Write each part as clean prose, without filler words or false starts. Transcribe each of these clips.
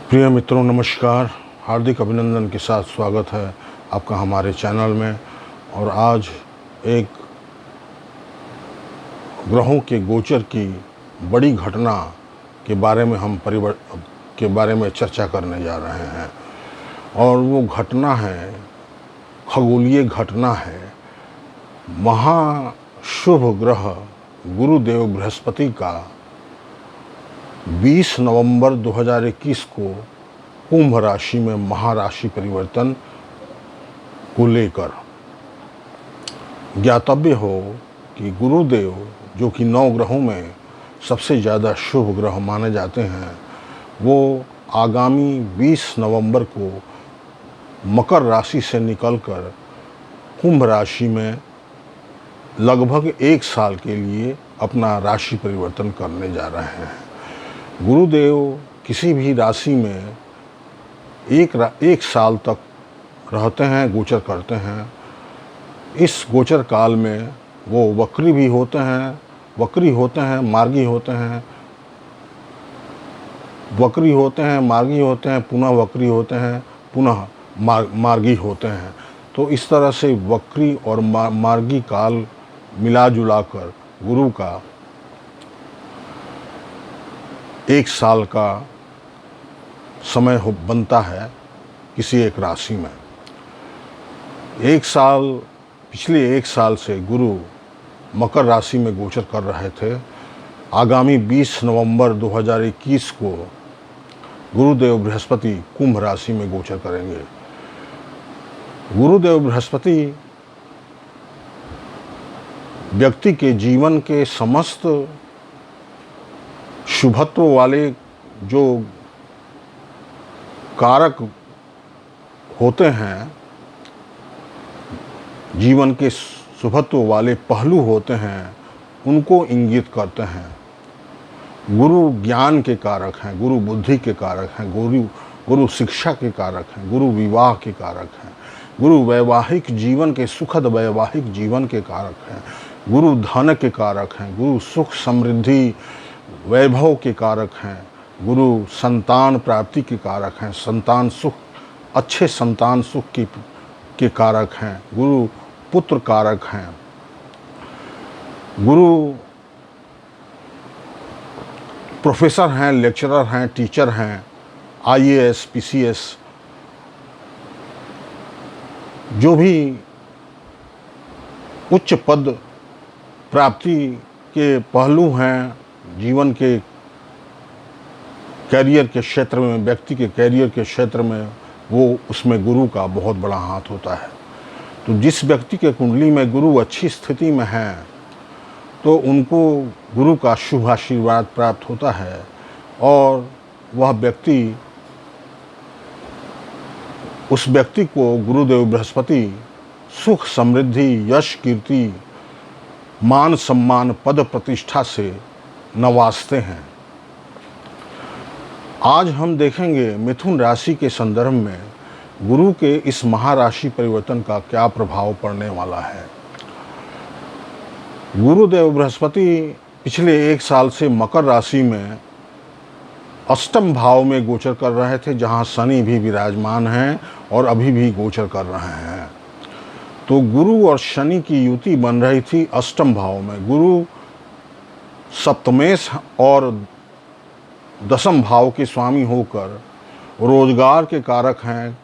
प्रिय मित्रों, नमस्कार। हार्दिक अभिनंदन के साथ स्वागत है आपका हमारे चैनल में। और आज एक ग्रहों के गोचर की बड़ी घटना के बारे में चर्चा करने जा रहे हैं। और वो घटना है, खगोलीय घटना है, महाशुभ ग्रह गुरुदेव बृहस्पति का 20 नवंबर 2021 को कुंभ राशि में महाराशि परिवर्तन को लेकर। ज्ञातव्य हो कि गुरुदेव, जो कि 9 ग्रहों में सबसे ज़्यादा शुभ ग्रह माने जाते हैं, वो आगामी 20 नवंबर को मकर राशि से निकलकर कुंभ राशि में लगभग 1 साल के लिए अपना राशि परिवर्तन करने जा रहे हैं। गुरुदेव किसी भी राशि में एक साल तक रहते हैं, गोचर करते हैं। इस गोचर काल में वो वक्री भी होते हैं, मार्गी होते हैं, मार्गी होते हैं, पुनः वक्री होते हैं, पुनः मार्गी होते हैं। तो इस तरह से वक्री और मार्गी काल मिला जुला कर गुरु का 1 साल का समय बनता है किसी एक राशि में। पिछले 1 साल से गुरु मकर राशि में गोचर कर रहे थे। आगामी 20 नवंबर 2021 को गुरुदेव बृहस्पति कुंभ राशि में गोचर करेंगे। गुरुदेव बृहस्पति व्यक्ति के जीवन के समस्त शुभत्व वाले जो कारक होते हैं, जीवन के शुभत्व वाले पहलू होते हैं, उनको इंगित करते हैं। गुरु ज्ञान के कारक हैं, गुरु बुद्धि के कारक हैं, गुरु शिक्षा के कारक हैं, गुरु विवाह के कारक हैं, गुरु वैवाहिक जीवन के सुखद वैवाहिक जीवन के कारक हैं, गुरु धन के कारक हैं, गुरु सुख समृद्धि वैभव के कारक हैं, गुरु संतान प्राप्ति के कारक हैं, संतान सुख, अच्छे संतान सुख के कारक हैं, गुरु पुत्र कारक हैं, गुरु प्रोफेसर हैं, लेक्चरर हैं, टीचर हैं, IAS, PCS, जो भी उच्च पद प्राप्ति के पहलू हैं जीवन के कैरियर के क्षेत्र में, व्यक्ति के कैरियर के क्षेत्र में, वो उसमें गुरु का बहुत बड़ा हाथ होता है। तो जिस व्यक्ति के कुंडली में गुरु अच्छी स्थिति में है, तो उनको गुरु का शुभ आशीर्वाद प्राप्त होता है और उस व्यक्ति को गुरुदेव बृहस्पति सुख समृद्धि, यश, कीर्ति, मान सम्मान, पद प्रतिष्ठा से नवाजते हैं। आज हम देखेंगे मिथुन राशि के संदर्भ में गुरु के इस महाराशि परिवर्तन का क्या प्रभाव पड़ने वाला है। गुरुदेव बृहस्पति पिछले 1 साल से मकर राशि में अष्टम भाव में गोचर कर रहे थे, जहां शनि भी विराजमान हैं और अभी भी गोचर कर रहे हैं। तो गुरु और शनि की युति बन रही थी अष्टम भाव में। गुरु सप्तमेश और दशम भाव के स्वामी होकर रोजगार के कारक हैं,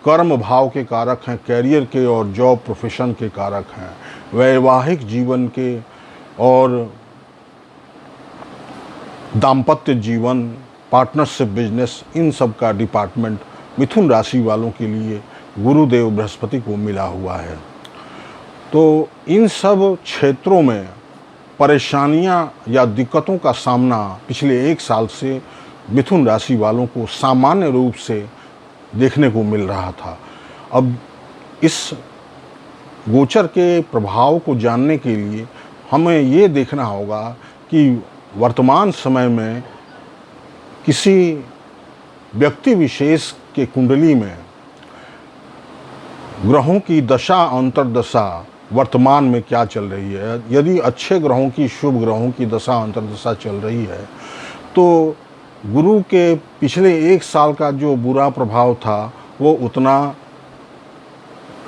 कर्म भाव के कारक हैं, कैरियर के और जॉब प्रोफेशन के कारक हैं, वैवाहिक जीवन के और दाम्पत्य जीवन, पार्टनरशिप, बिजनेस, इन सब का डिपार्टमेंट मिथुन राशि वालों के लिए गुरुदेव बृहस्पति को मिला हुआ है। तो इन सब क्षेत्रों में परेशानियां या दिक्कतों का सामना पिछले 1 साल से मिथुन राशि वालों को सामान्य रूप से देखने को मिल रहा था। अब इस गोचर के प्रभाव को जानने के लिए हमें ये देखना होगा कि वर्तमान समय में किसी व्यक्ति विशेष के कुंडली में ग्रहों की दशा अंतर्दशा वर्तमान में क्या चल रही है। यदि अच्छे ग्रहों की, शुभ ग्रहों की दशा अंतर्दशा चल रही है, तो गुरु के पिछले एक साल का जो बुरा प्रभाव था वो उतना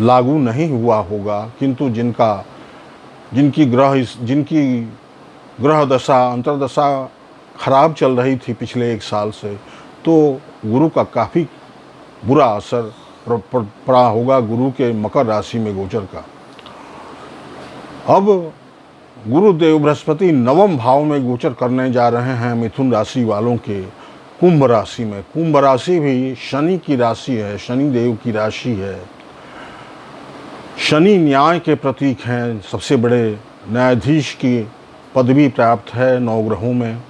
लागू नहीं हुआ होगा, किंतु जिनकी ग्रह दशा अंतर्दशा खराब चल रही थी पिछले एक साल से, तो गुरु का काफ़ी बुरा असर पड़ा होगा गुरु के मकर राशि में गोचर का। अब गुरुदेव बृहस्पति नवम भाव में गोचर करने जा रहे हैं मिथुन राशि वालों के कुंभ राशि में। कुंभ राशि भी शनि की राशि है, शनि देव की राशि है। शनि न्याय के प्रतीक हैं, सबसे बड़े न्यायाधीश की पदवी प्राप्त है नवग्रहों में,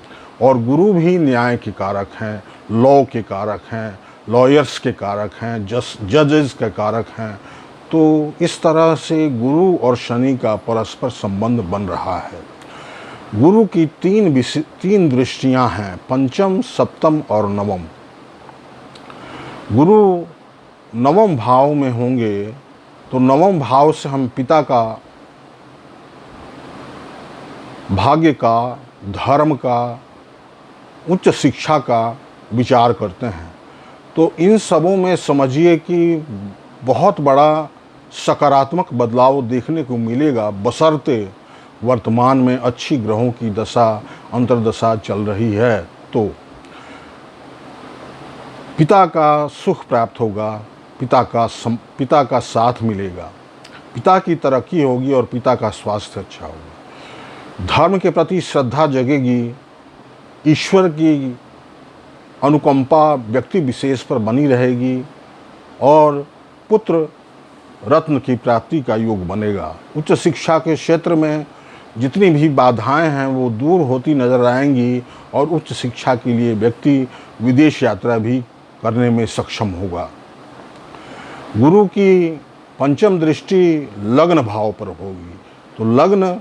और गुरु भी न्याय के कारक हैं, लॉ के कारक हैं, लॉयर्स के कारक हैं, जजेस के कारक हैं। तो इस तरह से गुरु और शनि का परस्पर संबंध बन रहा है। गुरु की तीन दृष्टियां हैं, पंचम, सप्तम और नवम। गुरु नवम भाव में होंगे तो नवम भाव से हम पिता का, भाग्य का, धर्म का, उच्च शिक्षा का विचार करते हैं। तो इन सबों में समझिए कि बहुत बड़ा सकारात्मक बदलाव देखने को मिलेगा, बशर्ते वर्तमान में अच्छी ग्रहों की दशा अंतर्दशा चल रही है। तो पिता का सुख प्राप्त होगा, पिता का साथ मिलेगा, पिता की तरक्की होगी और पिता का स्वास्थ्य अच्छा होगा। धर्म के प्रति श्रद्धा जगेगी, ईश्वर की अनुकंपा व्यक्ति विशेष पर बनी रहेगी और पुत्र रत्न की प्राप्ति का योग बनेगा। उच्च शिक्षा के क्षेत्र में जितनी भी बाधाएं हैं वो दूर होती नजर आएंगी और उच्च शिक्षा के लिए व्यक्ति विदेश यात्रा भी करने में सक्षम होगा। गुरु की पंचम दृष्टि लग्न भाव पर होगी, तो लग्न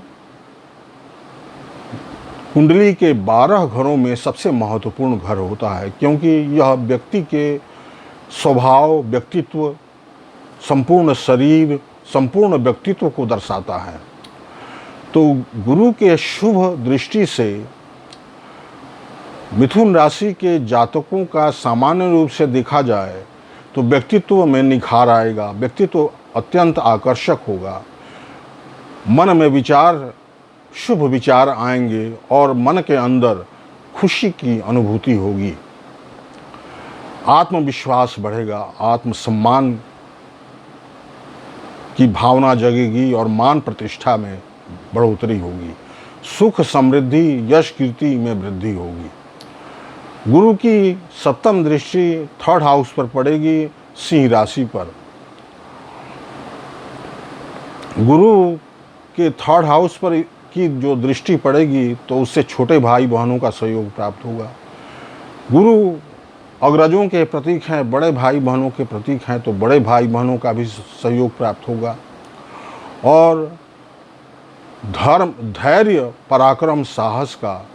कुंडली के 12 घरों में सबसे महत्वपूर्ण घर होता है, क्योंकि यह व्यक्ति के स्वभाव, व्यक्तित्व, संपूर्ण शरीर, संपूर्ण व्यक्तित्व को दर्शाता है। तो गुरु के शुभ दृष्टि से मिथुन राशि के जातकों का सामान्य रूप से देखा जाए तो व्यक्तित्व में निखार आएगा, व्यक्तित्व अत्यंत आकर्षक होगा, मन में शुभ विचार आएंगे और मन के अंदर खुशी की अनुभूति होगी, आत्मविश्वास बढ़ेगा, आत्मसम्मान की भावना जगेगी और मान प्रतिष्ठा में बढ़ोतरी होगी, सुख समृद्धि यश कीर्ति में वृद्धि होगी। गुरु की सप्तम दृष्टि 3rd हाउस पर पड़ेगी, सिंह राशि पर। गुरु के 3rd हाउस पर की जो दृष्टि पड़ेगी तो उससे छोटे भाई बहनों का सहयोग प्राप्त होगा। गुरु अग्रजों के प्रतीक हैं, बड़े भाई बहनों के प्रतीक हैं, तो बड़े भाई बहनों का भी सहयोग प्राप्त होगा। और धर्म, धैर्य, पराक्रम, साहस का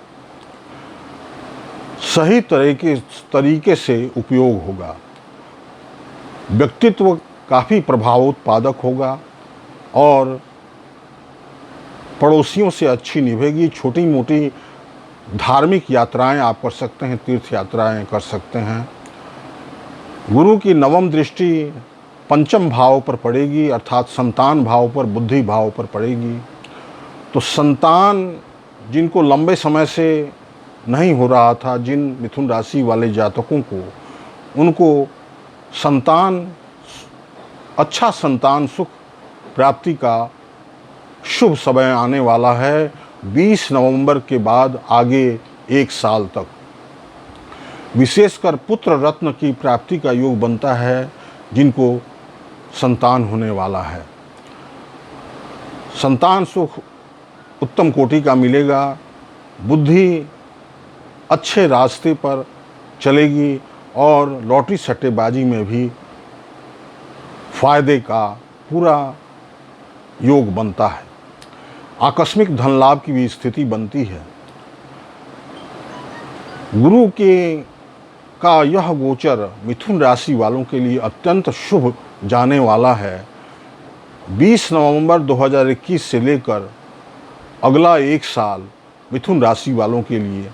सही तरीके से उपयोग होगा। व्यक्तित्व काफ़ी प्रभावोत्पादक होगा और पड़ोसियों से अच्छी निभेगी। छोटी मोटी धार्मिक यात्राएं आप कर सकते हैं, तीर्थ यात्राएं कर सकते हैं। गुरु की नवम दृष्टि पंचम भाव पर पड़ेगी, अर्थात संतान भाव पर, बुद्धि भाव पर पड़ेगी। तो संतान जिनको लंबे समय से नहीं हो रहा था, जिन मिथुन राशि वाले जातकों को, उनको अच्छा संतान सुख प्राप्ति का शुभ समय आने वाला है 20 नवंबर के बाद आगे 1 साल तक। विशेषकर पुत्र रत्न की प्राप्ति का योग बनता है जिनको संतान होने वाला है। संतान सुख उत्तम कोटि का मिलेगा, बुद्धि अच्छे रास्ते पर चलेगी और लॉटरी सट्टेबाजी में भी फायदे का पूरा योग बनता है। आकस्मिक धन लाभ की भी स्थिति बनती है। गुरु का यह गोचर मिथुन राशि वालों के लिए अत्यंत शुभ जाने वाला है। 20 नवंबर 2021 से लेकर अगला 1 साल मिथुन राशि वालों के लिए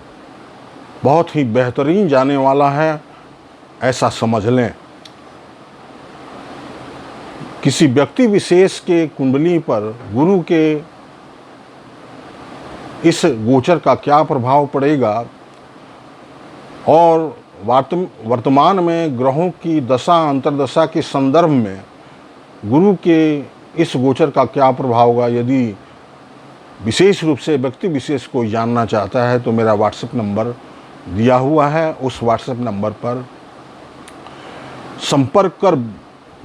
बहुत ही बेहतरीन जाने वाला है, ऐसा समझ लें। किसी व्यक्ति विशेष के कुंडली पर गुरु के इस गोचर का क्या प्रभाव पड़ेगा और वर्तमान में ग्रहों की दशा अंतर्दशा के संदर्भ में गुरु के इस गोचर का क्या प्रभाव होगा, यदि विशेष रूप से व्यक्ति विशेष को जानना चाहता है तो मेरा व्हाट्सएप नंबर दिया हुआ है। उस व्हाट्सएप नंबर पर संपर्क कर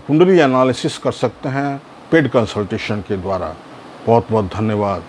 कुंडली एनालिसिस कर सकते हैं पेड कंसल्टेशन के द्वारा। बहुत बहुत धन्यवाद।